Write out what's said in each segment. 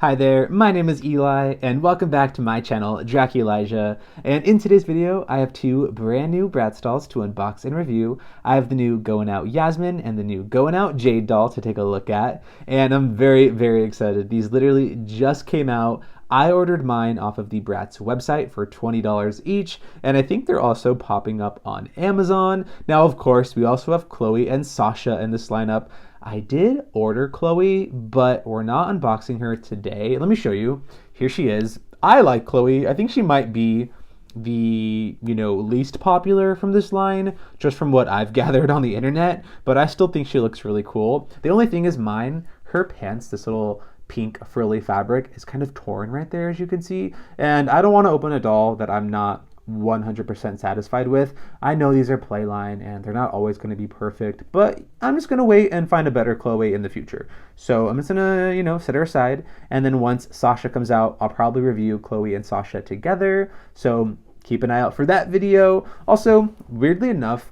Hi there, my name is Eli, and welcome back to my channel, Elijah. And in today's video, I have two brand new Bratz dolls to unbox and review. I have the new Goin Out Yasmin and the new Goin Out Jade doll to take a look at, and I'm very, very excited. These literally just came out. I ordered mine off of the Bratz website for $20 each, and I think they're also popping up on Amazon. Now, of course, we also have Cloe and Sasha in this lineup. I did order Cloe, but we're not unboxing her today. Let me show you. Here she is. I like Cloe. I think she might be the, least popular from this line, just from what I've gathered on the internet, but I still think she looks really cool. The only thing is mine, her pants, this little pink frilly fabric is kind of torn right there, as you can see, and I don't want to open a doll that I'm not 100% satisfied with. I know these are playline and they're not always going to be perfect, but I'm just going to wait and find a better Cloe in the future. So I'm just going to, set her aside, and then once Sasha comes out, I'll probably review Cloe and Sasha together. So keep an eye out for that video. Also, weirdly enough,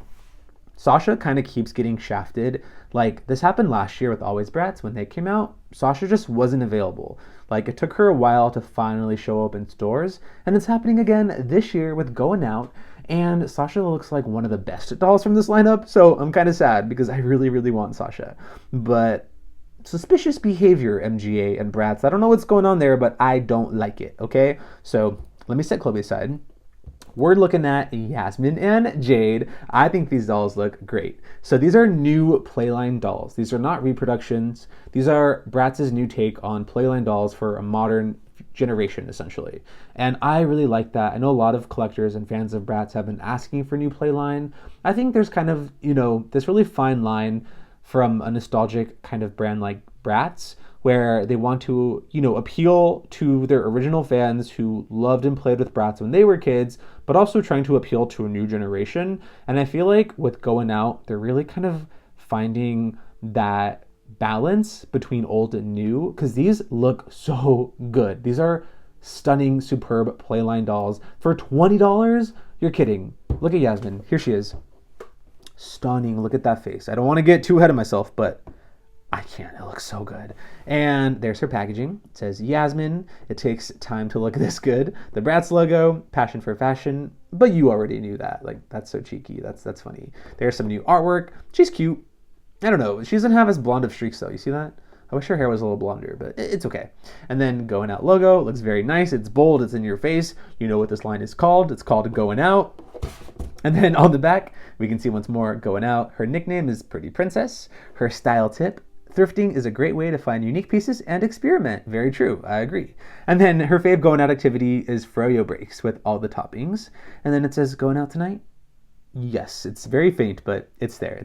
Sasha kind of keeps getting shafted. Like, this happened last year with Always Bratz when they came out. Sasha just wasn't available. Like, it took her a while to finally show up in stores, and it's happening again this year with Goin Out, and Sasha looks like one of the best dolls from this lineup, so I'm kind of sad because I really, really want Sasha. But suspicious behavior, MGA and Bratz. I don't know what's going on there, but I don't like it, okay? So let me set Cloe aside. We're looking at Yasmin and Jade. I think these dolls look great. So these are new playline dolls. These are not reproductions. These are Bratz's new take on playline dolls for a modern generation, essentially. And I really like that. I know a lot of collectors and fans of Bratz have been asking for new playline. I think there's kind of, this really fine line from a nostalgic kind of brand like Bratz, where they want to, appeal to their original fans who loved and played with Bratz when they were kids, but also trying to appeal to a new generation. And I feel like with Goin Out, they're really kind of finding that balance between old and new, because these look so good. These are stunning, superb playline dolls. For $20? You're kidding. Look at Yasmin. Here she is. Stunning. Look at that face. I don't want to get too ahead of myself, but I can't. It looks so good. And there's her packaging. It says Yasmin. It takes time to look this good. The Bratz logo, passion for fashion. But you already knew that. Like, that's so cheeky. That's funny. There's some new artwork. She's cute. I don't know. She doesn't have as blonde of streaks though. You see that? I wish her hair was a little blonder, but it's okay. And then Goin Out logo. Looks very nice. It's bold. It's in your face. You know what this line is called. It's called Goin Out. And then on the back, we can see once more Goin Out. Her nickname is Pretty Princess. Her style tip: thrifting is a great way to find unique pieces and experiment. Very true, I agree. And then her fave Goin Out activity is froyo breaks with all the toppings. And then it says Goin Out tonight. Yes, it's very faint, but it's there.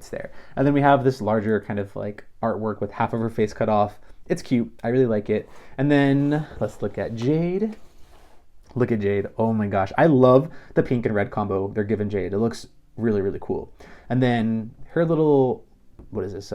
And then we have this larger kind of like artwork with half of her face cut off. It's cute. I really like it. And then let's look at Jade. Look at Jade. Oh my gosh. I love the pink and red combo they're giving Jade. It looks really, really cool. And then her little, what is this?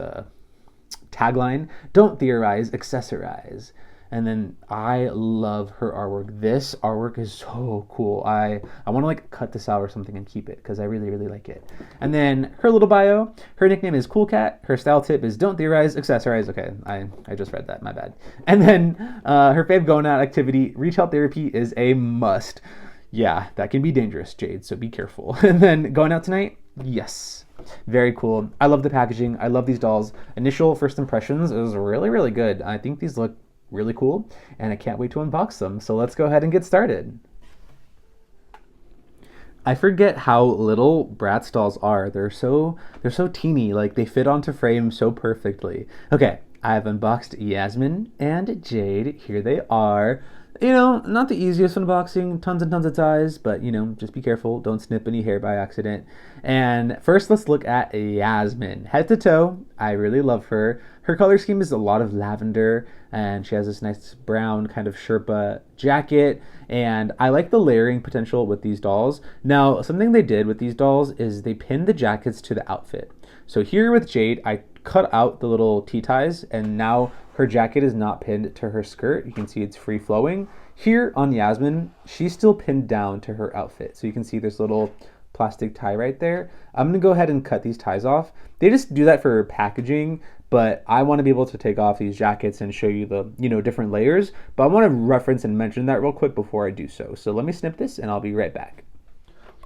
Tagline: don't theorize, accessorize. And then I love her artwork. This artwork is so cool. I want to like cut this out or something and keep it because I really, really like it. And then her little bio: her nickname is Cool Cat. Her style tip is don't theorize, accessorize. Okay, I just read that, my bad. And then her fave Goin Out activity: retail therapy is a must. Yeah, that can be dangerous, Jade, so be careful. And then Goin Out tonight? Yes. Very cool. I love the packaging. I love these dolls. Initial first impressions, it was really, really good. I think these look really cool, and I can't wait to unbox them. So let's go ahead and get started. I forget how little Bratz dolls are. They're so teeny. Like, they fit onto frame so perfectly. Okay, I've unboxed Yasmin and Jade. Here they are. Not the easiest unboxing, tons and tons of ties, but just be careful, don't snip any hair by accident. And first, let's look at Yasmin. Head to toe, I really love her. Her color scheme is a lot of lavender, and she has this nice brown kind of Sherpa jacket, and I like the layering potential with these dolls. Now, something they did with these dolls is they pinned the jackets to the outfit. So here with Jade, I cut out the little T-ties, and now her jacket is not pinned to her skirt. You can see it's free flowing. Here on Yasmin, she's still pinned down to her outfit. So you can see this little plastic tie right there. I'm gonna go ahead and cut these ties off. They just do that for packaging, but I want to be able to take off these jackets and show you the, different layers. But I want to reference and mention that real quick before I do so. So let me snip this and I'll be right back.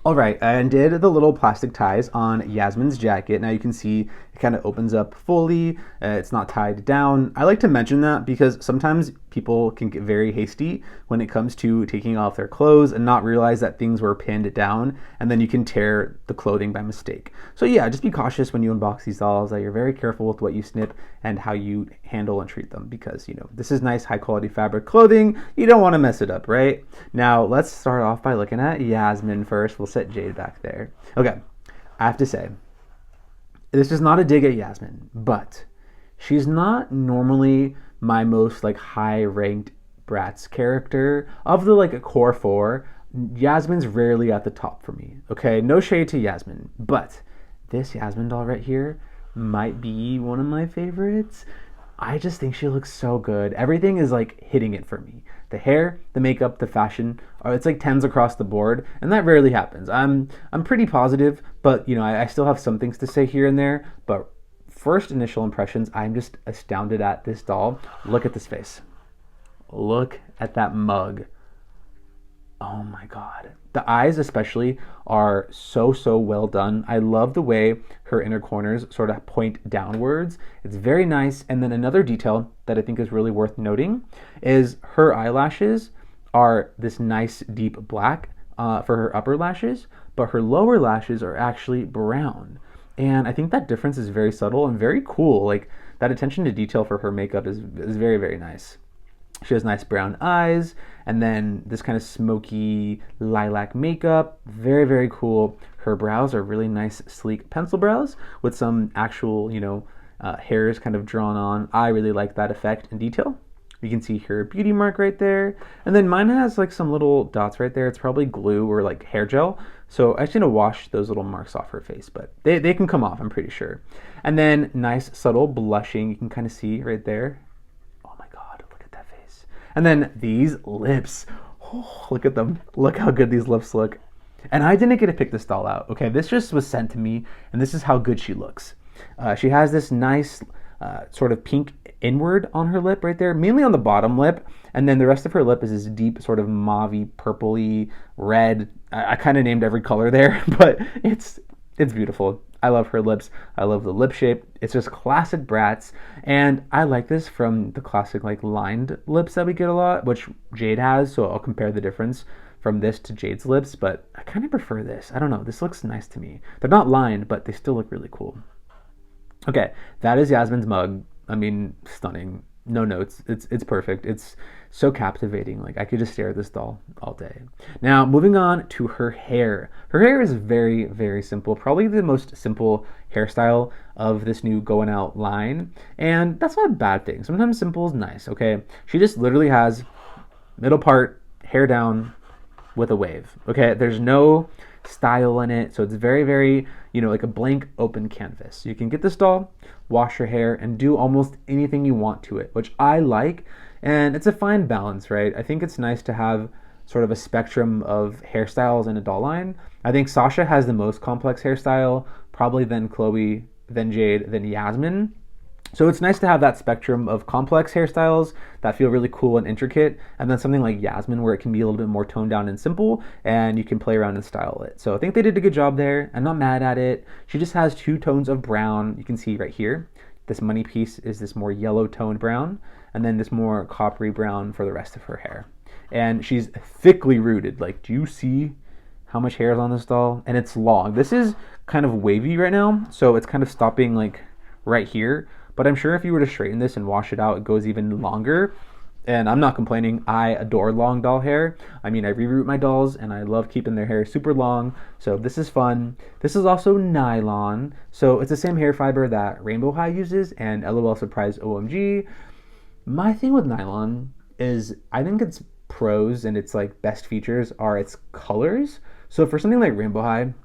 All right, I undid the little plastic ties on Yasmin's jacket. Now you can see it kind of opens up fully. It's not tied down. I like to mention that because sometimes people can get very hasty when it comes to taking off their clothes and not realize that things were pinned down, and then you can tear the clothing by mistake. So yeah, just be cautious when you unbox these dolls, that you're very careful with what you snip and how you handle and treat them, because this is nice high quality fabric clothing. You don't want to mess it up, right? Now let's start off by looking at Yasmin first. We'll set Jade back there. Okay, I have to say, this is not a dig at Yasmin, but she's not normally my most high ranked Bratz character. Of the core four, Yasmin's rarely at the top for me. Okay, no shade to Yasmin, but this Yasmin doll right here might be one of my favorites. I just think she looks so good. Everything is hitting it for me. The hair, the makeup, the fashion, it's 10s across the board, and that rarely happens. I'm pretty positive, but I still have some things to say here and there. But first initial impressions, I'm just astounded at this doll. Look at this face. Look at that mug. Oh my God. The eyes especially are so well done. I love the way her inner corners sort of point downwards. It's very nice. And then another detail that I think is really worth noting is her eyelashes are this nice deep black for her upper lashes, but her lower lashes are actually brown. And I think that difference is very subtle and very cool. That attention to detail for her makeup is very nice. She has nice brown eyes, and then this kind of smoky lilac makeup. Very cool. Her brows are really nice, sleek pencil brows with some actual, hairs kind of drawn on. I really like that effect and detail. You can see her beauty mark right there. And then mine has some little dots right there. It's probably glue or hair gel. So I just need to wash those little marks off her face, but they can come off, I'm pretty sure. And then nice subtle blushing. You can kind of see right there. And then these lips, oh, look at them. Look how good these lips look. And I didn't get to pick this doll out, okay? This just was sent to me, and this is how good she looks. She has this nice sort of pink inward on her lip right there, mainly on the bottom lip, and then the rest of her lip is this deep sort of mauvey, purpley, red. I kind of named every color there, but it's beautiful. I love her lips. I love the lip shape. It's just classic Bratz. And I like this from the classic lined lips that we get a lot, which Jade has. So I'll compare the difference from this to Jade's lips, but I kind of prefer this. I don't know. This looks nice to me. They're not lined, but they still look really cool. Okay, that is Yasmin's mug. I mean, stunning. No notes. It's perfect. It's so captivating. I could just stare at this doll all day. Now, moving on to her hair. Her hair is very simple. Probably the most simple hairstyle of this new Goin Out line. And that's not a bad thing. Sometimes simple is nice, okay? She just literally has middle part, hair down with a wave, okay? There's no style in it, so it's very like a blank open canvas. You can get this doll, wash your hair, and do almost anything you want to it, which I like. And it's a fine balance, right? I think it's nice to have sort of a spectrum of hairstyles in a doll line. I think Sasha has the most complex hairstyle, probably then Cloe, then Jade, then Yasmin. So it's nice to have that spectrum of complex hairstyles that feel really cool and intricate, and then something like Yasmin where it can be a little bit more toned down and simple, and you can play around and style it. So I think they did a good job there. I'm not mad at it. She just has two tones of brown. You can see right here. This money piece is this more yellow toned brown, and then this more coppery brown for the rest of her hair. And she's thickly rooted. Do you see how much hair is on this doll? And it's long. This is kind of wavy right now, so it's kind of stopping right here. But I'm sure if you were to straighten this and wash it out, it goes even longer. And I'm not complaining. I adore long doll hair. I mean, I reroot my dolls and I love keeping their hair super long. So this is fun. This is also nylon. So it's the same hair fiber that Rainbow High uses and LOL Surprise OMG. My thing with nylon is I think its pros and its best features are its colors. So for something like Rainbow High,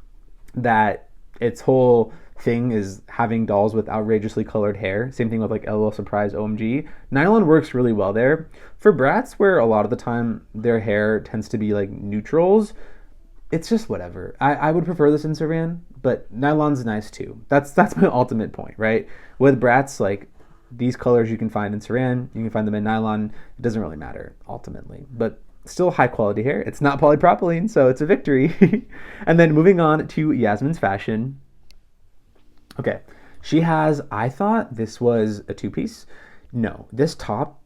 that its whole thing is having dolls with outrageously colored hair. Same thing with LOL Surprise OMG. Nylon works really well there. For Bratz, where a lot of the time their hair tends to be neutrals, it's just whatever. I would prefer this in Saran, but nylon's nice too. That's my ultimate point, right? With Bratz, These colors you can find in saran, you can find them in nylon. It doesn't really matter ultimately, but still high quality hair. It's not polypropylene, so it's a victory. And then moving on to Yasmin's fashion. Okay, she has, I thought this was a two-piece. No, this top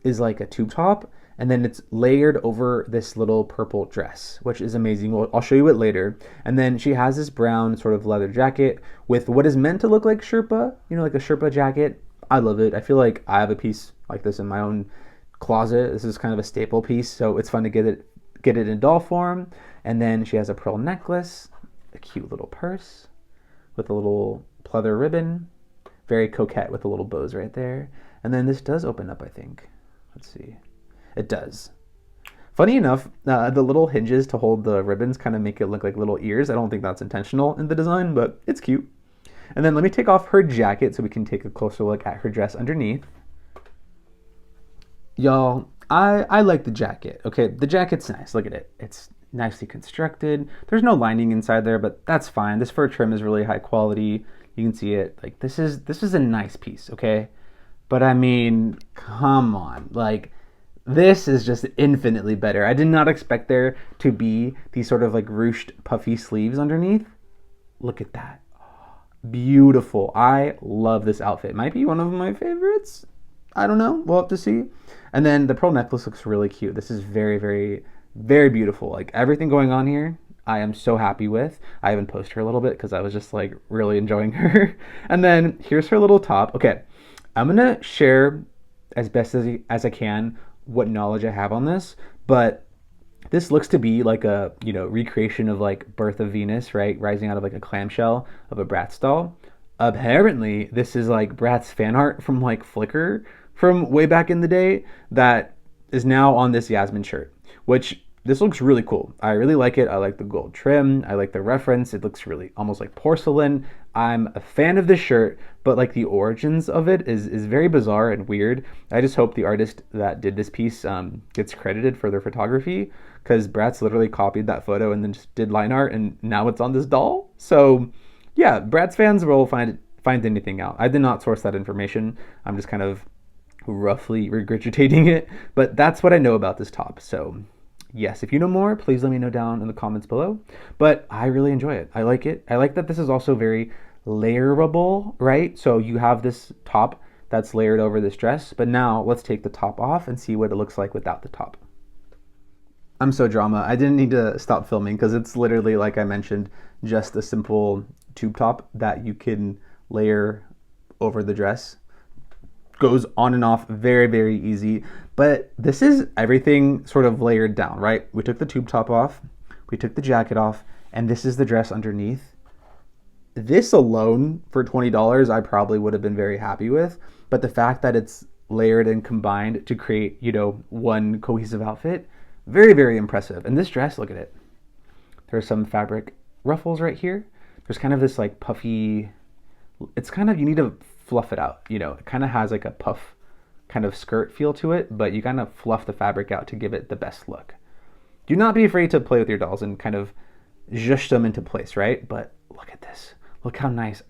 is like a tube top, and then it's layered over this little purple dress, which is amazing. Well, I'll show you it later. And then she has this brown sort of leather jacket with what is meant to look like Sherpa, you know, like a Sherpa jacket. I love it. I feel like I have a piece like this in my own closet. This is kind of a staple piece, so it's fun to get it in doll form. And then she has a pearl necklace, a cute little purse with a little pleather ribbon, very coquette with the little bows right there. And then this does open up, I think. Let's see. It does. Funny enough, the little hinges to hold the ribbons kind of make it look like little ears. I don't think that's intentional in the design, but it's cute. And then let me take off her jacket so we can take a closer look at her dress underneath. Y'all, I like the jacket. Okay, the jacket's nice. Look at it. It's nicely constructed. There's no lining inside there, but that's fine. This fur trim is really high quality. You can see it. Like this is a nice piece, okay? But I mean, come on. Like this is just infinitely better. I did not expect there to be these sort of like ruched puffy sleeves underneath. Look at that. Beautiful. I love this outfit. Might be one of my favorites. I don't know. We'll have to see. And then the pearl necklace looks really cute. This is very, very, very beautiful. Like everything going on here, I am so happy with. I even posted her a little bit because I was just like really enjoying her. And then here's her little top. Okay, I'm gonna share as best as I can what knowledge I have on this, but this looks to be like a, you know, recreation of like Birth of Venus, right? Rising out of like a clamshell of a Bratz doll. Apparently, this is like Bratz fan art from like Flickr from way back in the day that is now on this Yasmin shirt, which this looks really cool. I really like it. I like the gold trim. I like the reference. It looks really almost like porcelain. I'm a fan of this shirt, but like the origins of it is very bizarre and weird. I just hope the artist that did this piece gets credited for their photography, because Bratz literally copied that photo and then just did line art, and now it's on this doll. So yeah, Bratz fans will find anything out. I did not source that information. I'm just kind of roughly regurgitating it, but that's what I know about this top. So yes, if you know more, please let me know down in the comments below. But I really enjoy it. I like it. I like that this is also very layerable, right? So you have this top that's layered over this dress, but now let's take the top off and see what it looks like without the top. I'm so drama. I didn't need to stop filming because it's literally, like I mentioned, just a simple tube top that you can layer over the dress. Goes on and off very, very easy. But this is everything sort of layered down, right? We took the tube top off, we took the jacket off, and this is the dress underneath. This alone for $20 I probably would have been very happy with, but the fact that it's layered and combined to create, you know, one cohesive outfit, very, very impressive. And this dress, look at it. There's some fabric ruffles right here. There's kind of this like puffy, it's kind of, you need to fluff it out, you know, it kind of has like a puff kind of skirt feel to it, but you kind of fluff the fabric out to give it the best look. Do not be afraid to play with your dolls and kind of zhush them into place, right? But look at this. Look how nice.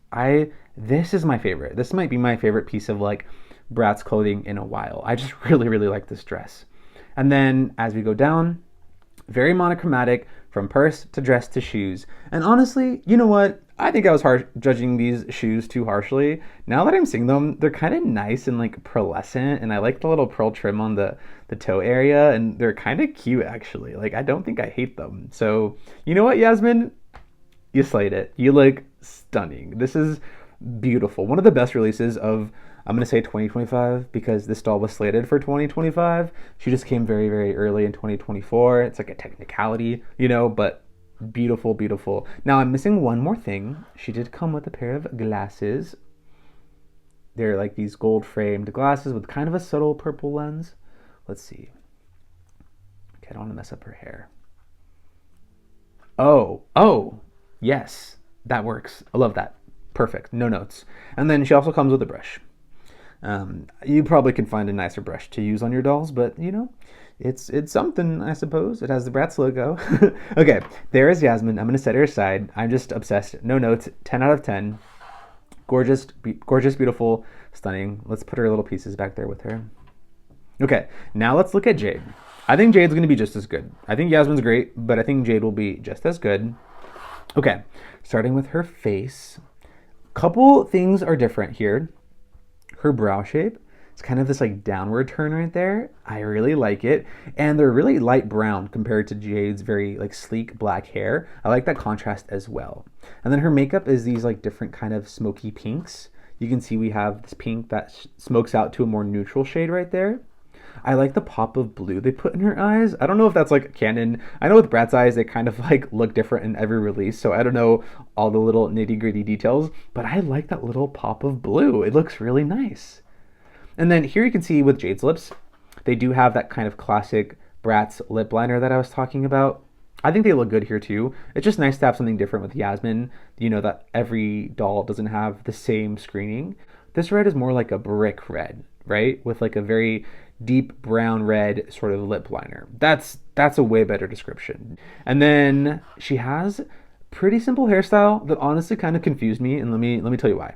This is my favorite. This might be my favorite piece of like Bratz clothing in a while. I just really, really like this dress. And then as we go down, very monochromatic from purse to dress to shoes. And honestly, you know what? I think I was judging these shoes too harshly. Now that I'm seeing them, they're kind of nice and like pearlescent, and I like the little pearl trim on the toe area, and they're kind of cute actually. Like I don't think I hate them. So you know what, Yasmin? You slayed it. You look stunning. This is beautiful. One of the best releases of, I'm gonna say 2025, because this doll was slated for 2025. She just came very, very early in 2024. It's like a technicality, you know, but beautiful, beautiful. Now I'm missing one more thing. She did come with a pair of glasses. They're like these gold framed glasses with kind of a subtle purple lens. Let's see. Okay, I don't want to mess up her hair. Oh, yes, that works. I love that. Perfect, no notes. And then she also comes with a brush. You probably can find a nicer brush to use on your dolls, but you know, it's something, I suppose. It has the Bratz logo. Okay, there is Yasmin. I'm gonna set her aside. I'm just obsessed. No notes, 10 out of 10. Gorgeous, gorgeous, beautiful, stunning. Let's put her little pieces back there with her. Okay, now let's look at Jade. I think Jade's going to be just as good. I think Yasmin's great, but I think Jade will be just as good. Okay, starting with her face. Couple things are different here. Her brow shape. It's kind of this like downward turn right there. I really like it. And they're really light brown compared to Jade's very like sleek black hair. I like that contrast as well. And then her makeup is these like different kind of smoky pinks. You can see we have this pink that smokes out to a more neutral shade right there. I like the pop of blue they put in her eyes. I don't know if that's like canon. I know with Bratz eyes, they kind of like look different in every release. So I don't know all the little nitty gritty details, but I like that little pop of blue. It looks really nice. And then here you can see with Jade's lips, they do have that kind of classic Bratz lip liner that I was talking about. I think they look good here too. It's just nice to have something different with Yasmin. You know that every doll doesn't have the same screening. This red is more like a brick red, right? With like a very deep brown red sort of lip liner. That's a way better description. And then she has pretty simple hairstyle that honestly kind of confused me, and let me tell you why.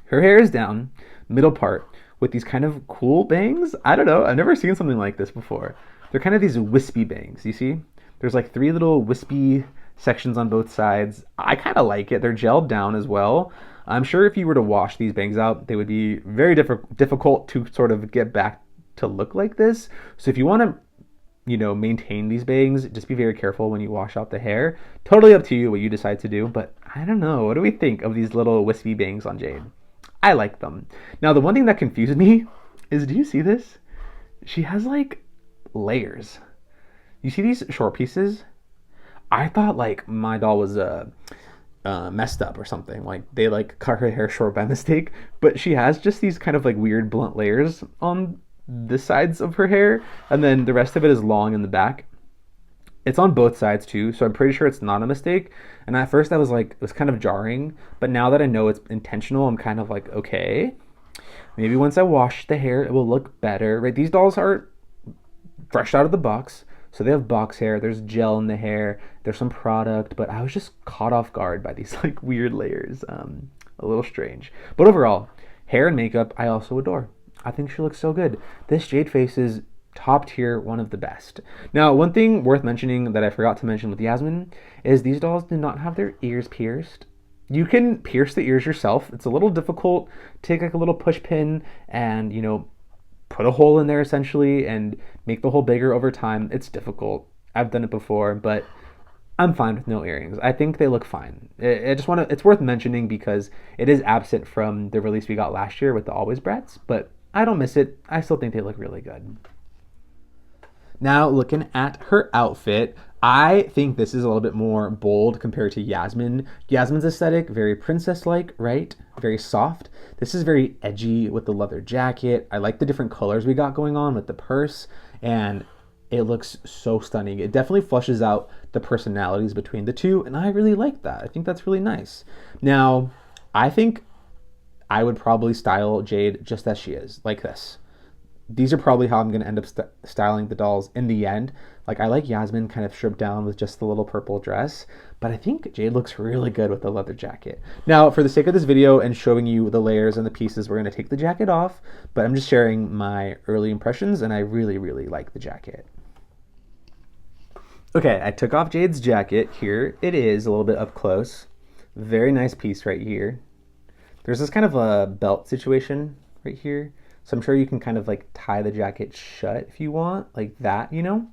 Her hair is down, middle part, with these kind of cool bangs. I don't know, I've never seen something like this before. They're kind of these wispy bangs, you see? There's like 3 little wispy sections on both sides. I kind of like it. They're gelled down as well. I'm sure if you were to wash these bangs out, they would be very difficult to sort of get back to look like this. So if you want to, you know, maintain these bangs, just be very careful when you wash out the hair. Totally up to you what you decide to do, but I don't know. What do we think of these little wispy bangs on Jade? I like them. Now, the one thing that confused me is, do you see this? She has like layers. You see these short pieces? I thought like my doll was messed up or something. Like they like cut her hair short by mistake, but she has just these kind of like weird blunt layers on the sides of her hair, and then the rest of it is long in the back. It's on both sides too, so I'm pretty sure it's not a mistake. And at first I was like, it was kind of jarring, but now that I know it's intentional, I'm kind of like, okay, maybe once I wash the hair, it will look better, right? These dolls are fresh out of the box, so they have box hair, there's gel in the hair, there's some product, but I was just caught off guard by these like weird layers, a little strange. But overall, hair and makeup, I also adore. I think she looks so good. This Jade face is top tier, one of the best. Now, one thing worth mentioning that I forgot to mention with Yasmin is these dolls do not have their ears pierced. You can pierce the ears yourself. It's a little difficult. Take like a little push pin and, you know, put a hole in there essentially and make the hole bigger over time. It's difficult. I've done it before, but I'm fine with no earrings. I think they look fine. It's worth mentioning because it is absent from the release we got last year with the Always Bratz, but I don't miss it. I still think they look really good. Now, looking at her outfit, I think this is a little bit more bold compared to Yasmin. Yasmin's aesthetic, very princess-like, right? Very soft. This is very edgy with the leather jacket. I like the different colors we got going on with the purse, and it looks so stunning. It definitely flushes out the personalities between the two, and I really like that. I think that's really nice. Now, I think I would probably style Jade just as she is, like this. These are probably how I'm going to end up styling the dolls in the end. Like, I like Yasmin kind of stripped down with just the little purple dress, but I think Jade looks really good with the leather jacket. Now, for the sake of this video and showing you the layers and the pieces, we're going to take the jacket off, but I'm just sharing my early impressions, and I really, really like the jacket. Okay, I took off Jade's jacket. Here it is, a little bit up close. Very nice piece right here. There's this kind of a belt situation right here. So I'm sure you can kind of like tie the jacket shut if you want, like that, you know?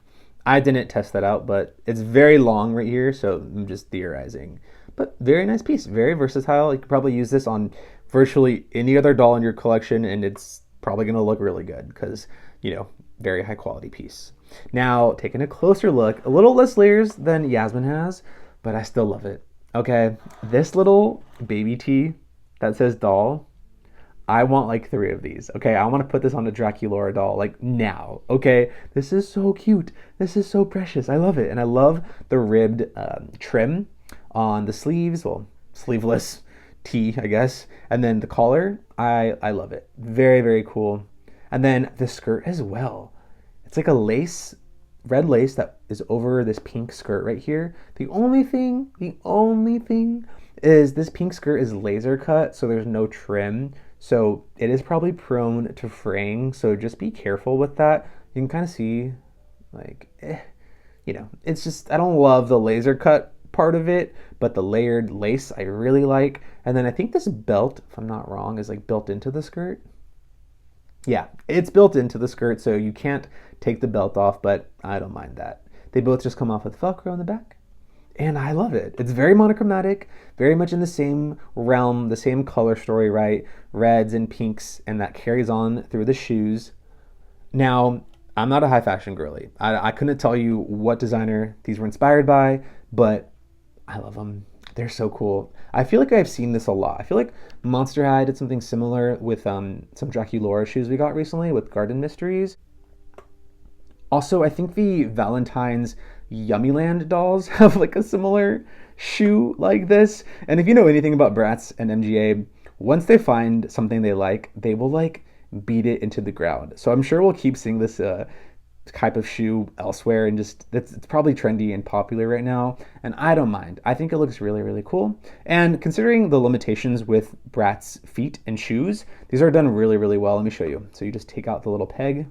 I didn't test that out, but it's very long right here, so I'm just theorizing. But very nice piece, very versatile. You could probably use this on virtually any other doll in your collection, and it's probably gonna look really good because, you know, very high quality piece. Now, taking a closer look, a little less layers than Yasmin has, but I still love it. Okay, this little baby tee that says doll, I want like 3 of these. Okay, I want to put this on a Draculaura doll like now. Okay, this is so cute. This is so precious. I love it. And I love the ribbed trim on the sleeves. Well, sleeveless tee, I guess. And then the collar, I love it. Very, very cool. And then the skirt as well. It's like a lace, red lace that is over this pink skirt right here. The only thing is this pink skirt is laser cut, so there's no trim. So it is probably prone to fraying, so just be careful with that. You can kind of see, like, it's just, I don't love the laser cut part of it, but the layered lace I really like. And then I think this belt, if I'm not wrong, is like built into the skirt. Yeah, it's built into the skirt, so you can't take the belt off, but I don't mind that. They both just come off with Velcro in the back, and I love it. It's very monochromatic, very much in the same realm, the same color story, right? Reds and pinks, and that carries on through the shoes. Now, I'm not a high fashion girly. I couldn't tell you what designer these were inspired by, but I love them. They're so cool. I feel like I've seen this a lot. I feel like Monster High did something similar with some Draculaura shoes we got recently with Garden Mysteries. Also, I think the Valentine's Yummyland dolls have like a similar shoe like this. And if you know anything about Bratz and MGA, once they find something they like, they will like beat it into the ground. So I'm sure we'll keep seeing this type of shoe elsewhere, and just it's probably trendy and popular right now, and I don't mind. I think it looks really, really cool. And considering the limitations with Bratz feet and shoes, these are done really, really well. Let me show you. So you just take out the little peg,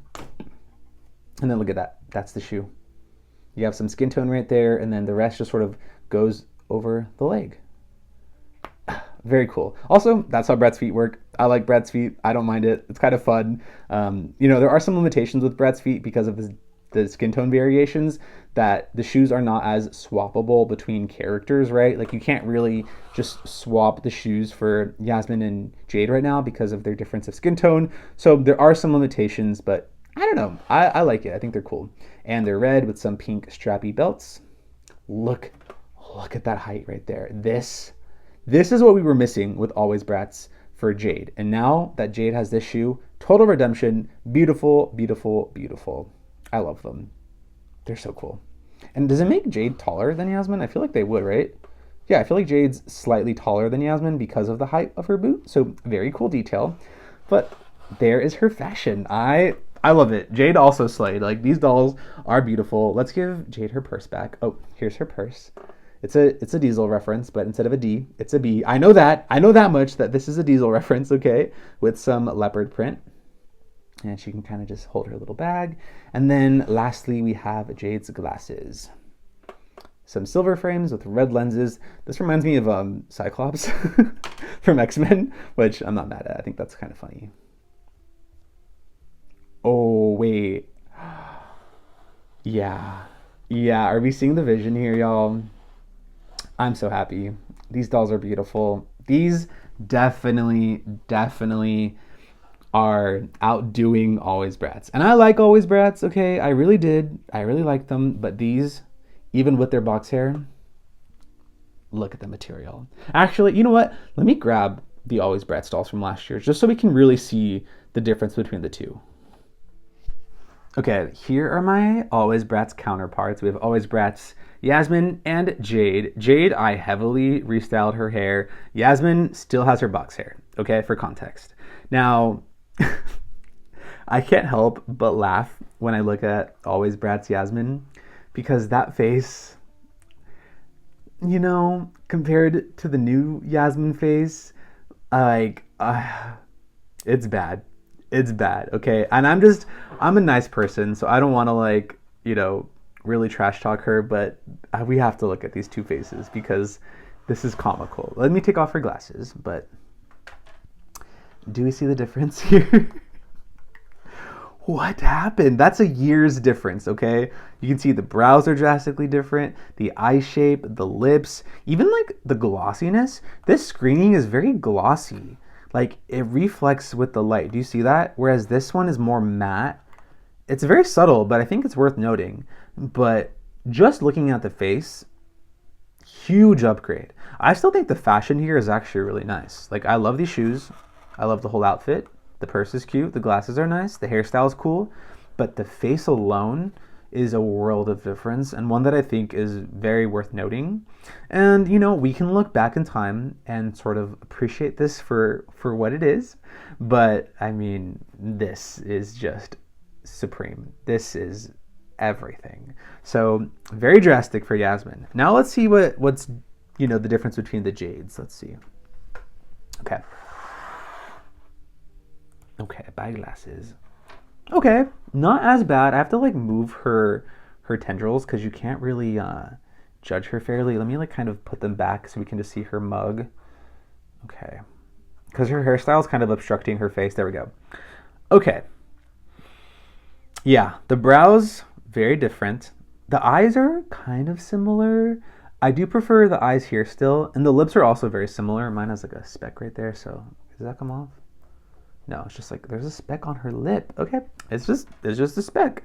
and then look at that. That's the shoe. You have some skin tone right there, and then the rest just sort of goes over the leg. Very cool. Also, that's how Bratz feet work. I like Bratz feet. I don't mind it. It's kind of fun. There are some limitations with Bratz feet because of the skin tone variations, that the shoes are not as swappable between characters, right? Like you can't really just swap the shoes for Yasmin and Jade right now because of their difference of skin tone. So there are some limitations, but I don't know. I like it. I think they're cool. And they're red with some pink strappy belts. Look at that height right there. This is what we were missing with Always Bratz for Jade. And now that Jade has this shoe, total redemption. Beautiful, beautiful, beautiful. I love them. They're so cool. And does it make Jade taller than Yasmin? I feel like they would, right? Yeah, I feel like Jade's slightly taller than Yasmin because of the height of her boot. So very cool detail. But there is her fashion. I love it. Jade also slayed. Like, these dolls are beautiful. Let's give Jade her purse back. Oh, here's her purse. It's a Diesel reference, but instead of a D, it's a B. I know that much, that this is a Diesel reference, okay? With some leopard print. And she can kind of just hold her little bag. And then lastly, we have Jade's glasses. Some silver frames with red lenses. This reminds me of Cyclops from X-Men, which I'm not mad at. I think that's kind of funny. Oh, wait. Yeah. Are we seeing the vision here, y'all? I'm so happy. These dolls are beautiful. These definitely are outdoing Always Bratz. And I like Always Bratz, okay? I really did. I really like them. But these, even with their box hair, look at the material. Actually, you know what? Let me grab the Always Bratz dolls from last year just so we can really see the difference between the two. Okay, here are my Always Bratz counterparts. We have Always Bratz Yasmin and Jade. Jade, I heavily restyled her hair. Yasmin still has her box hair, okay, for context. Now, I can't help but laugh when I look at Always Bratz Yasmin, because that face, compared to the new Yasmin face, like, it's bad. It's bad, okay? And I'm a nice person, so I don't want to, really trash talk her, but we have to look at these two faces because this is comical. Let me take off her glasses, but do we see the difference here? What happened? That's a year's difference, okay? You can see the brows are drastically different, the eye shape, the lips, even like the glossiness. This screening is very glossy. Like, it reflects with the light. Do you see that? Whereas this one is more matte. It's very subtle, but I think it's worth noting. But just looking at the face, huge upgrade. I still think the fashion here is actually really nice. Like, I love these shoes. I love the whole outfit. The purse is cute. The glasses are nice. The hairstyle is cool. But the face alone is a world of difference, and one that I think is very worth noting. And, we can look back in time and sort of appreciate this for what it is. But, I mean, this is just supreme. This is everything. So, very drastic for Yasmin. Now let's see what's you know, the difference between the Jades. Let's see. Okay. Okay, bag glasses. Okay, not as bad. I have to like move her tendrils because you can't really judge her fairly. Let me like kind of put them back so we can just see her mug. Okay, because her hairstyle is kind of obstructing her face. There we go. Okay. Yeah, the brows, very different. The eyes are kind of similar. I do prefer the eyes here still, and the lips are also very similar. Mine has like a speck right there, so does that come off? No, it's just like there's a speck on her lip. Okay, it's just a speck.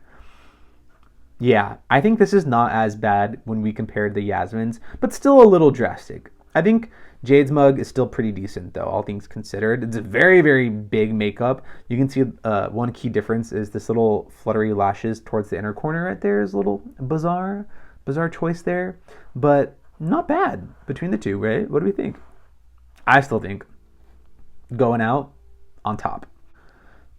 Yeah, I think this is not as bad when we compare the Yasmin's, but still a little drastic. I think Jade's mug is still pretty decent though, all things considered. It's a very, very big makeup. You can see one key difference is this little fluttery lashes towards the inner corner right there is a little bizarre choice there, but not bad between the two, right? What do we think? I still think Going Out on top.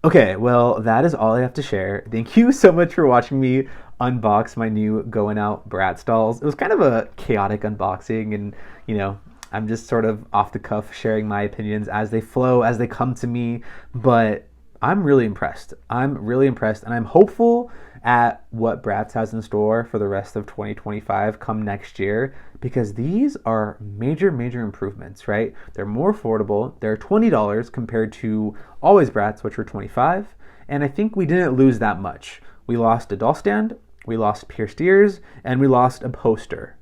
Okay, well, that is all I have to share. Thank you so much for watching me unbox my new Going Out Bratz dolls. It was kind of a chaotic unboxing, and you know, I'm just sort of off the cuff sharing my opinions as they flow, as they come to me, but I'm really impressed. I'm really impressed, and I'm hopeful at what Bratz has in store for the rest of 2025 come next year, because these are major, major improvements, right? They're more affordable. They're $20 compared to Always Bratz, which were $25. And I think we didn't lose that much. We lost a doll stand, we lost pierced ears, and we lost a poster.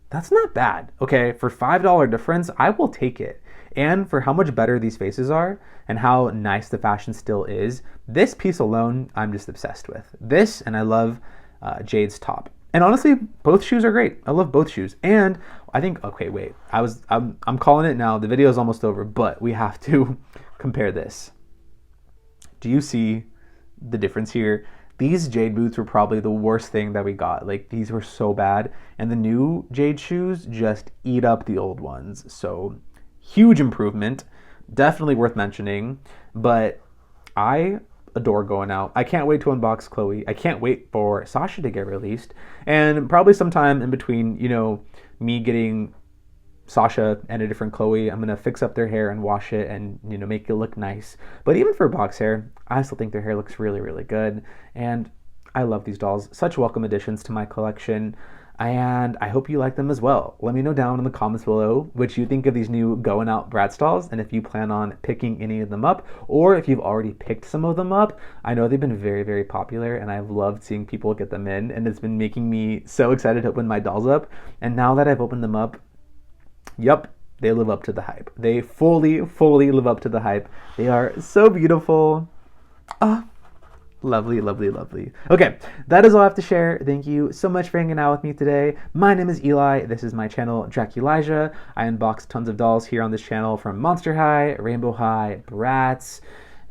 That's not bad, okay? For $5 difference, I will take it. And for how much better these faces are and how nice the fashion still is, this piece alone, I'm just obsessed with. This, and I love Jade's top. And honestly, both shoes are great. I love both shoes. And I think, okay, wait, I'm calling it now. The video is almost over, but we have to compare this. Do you see the difference here? These Jade boots were probably the worst thing that we got. Like, these were so bad. And the new Jade shoes just eat up the old ones. So huge improvement, definitely worth mentioning, but I adore Going Out. I can't wait to unbox Chloe. I can't wait for Sasha to get released, and probably sometime in between, you know, me getting Sasha and a different Chloe, I'm gonna fix up their hair and wash it and, you know, make it look nice. But even for box hair, I still think their hair looks really, really good, and I love these dolls. Such welcome additions to my collection. And I hope you like them as well. Let me know down in the comments below what you think of these new Going Out Bratz dolls, and if you plan on picking any of them up, or if you've already picked some of them up. I know they've been very, very popular, and I've loved seeing people get them in, and it's been making me so excited to open my dolls up. And now that I've opened them up, yep, they live up to the hype. They fully, fully live up to the hype. They are so beautiful. Lovely, lovely, lovely. Okay, that is all I have to share. Thank you so much for hanging out with me today. My name is Eli. This is my channel, Elijah. I unbox tons of dolls here on this channel from Monster High, Rainbow High, Bratz,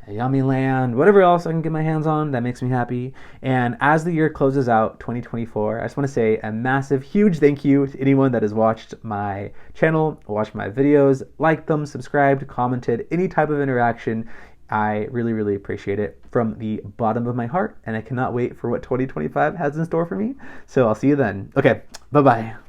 Yummy Land, whatever else I can get my hands on that makes me happy. And as the year closes out, 2024, I just want to say a massive, huge thank you to anyone that has watched my channel, watched my videos, liked them, subscribed, commented, any type of interaction. I really, really appreciate it from the bottom of my heart, and I cannot wait for what 2025 has in store for me. So I'll see you then. Okay, bye-bye.